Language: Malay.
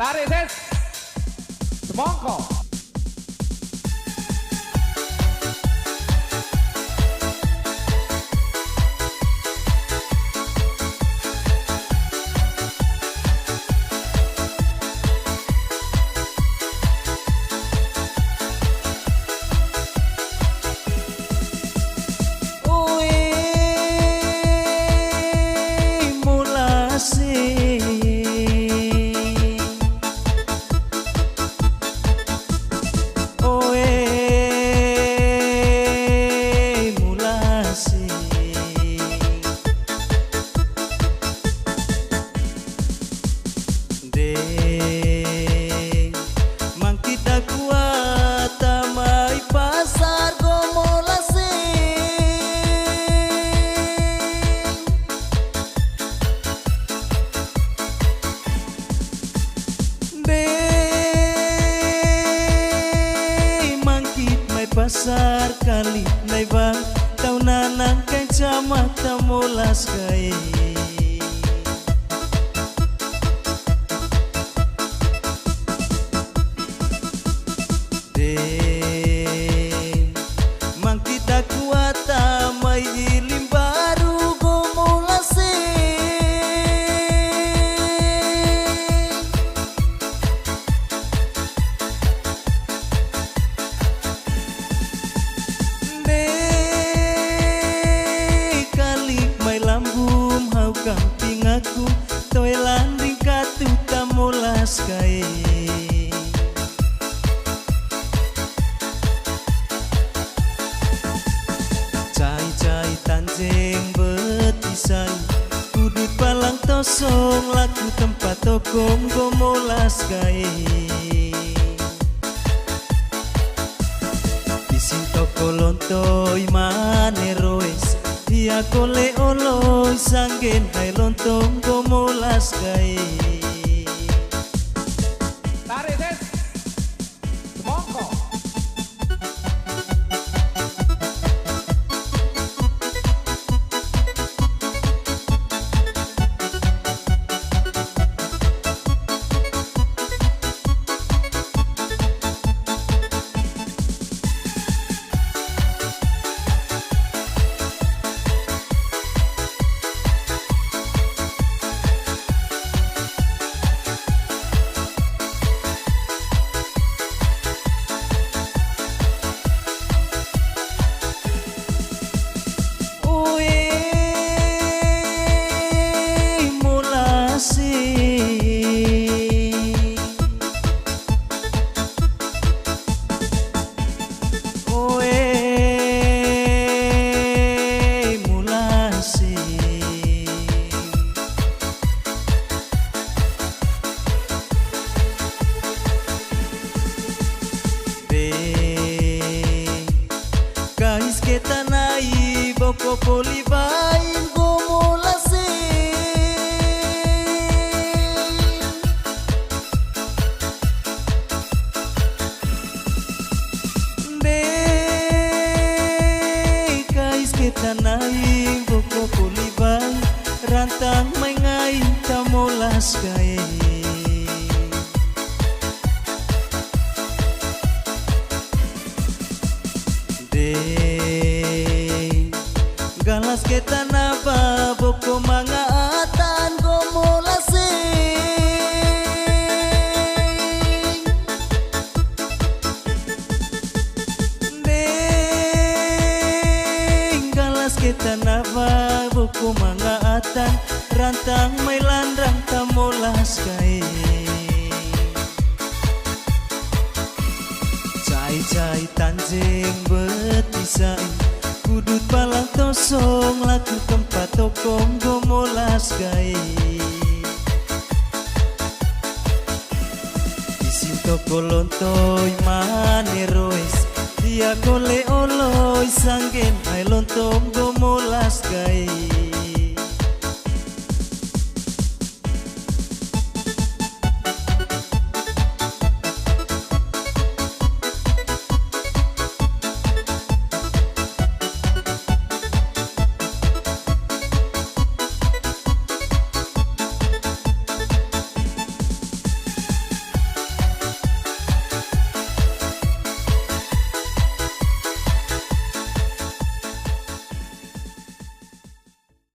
Tarik ses. Semongko. Pasar kali naiba tau nanang kay jamak tamulas kay de mang kita kuata may ilim baru gumulase kamping aku toy landing katu tamulas kay cai tanjeng betisai kudut palang tosong laku tempat tokong gomolas kay disin toko lontoy maneroes dia kole oloy sanggen hai lontong gomolas kay Tarik ses. Semongko. Kahis kita nai boko polibain gomolase de kahis kita nai boko polibain rantang mengai tamolas kay galas kita naba boko mga atan gomolase de galas kita naba boko mga atan rantang may landrang tamolas kay cai tanjeng betisai kudut palang tosong laku tempat tokong gomolas kay disin toko lontoy maneroes dia kole oloy sanggen hai lontong gomolas kay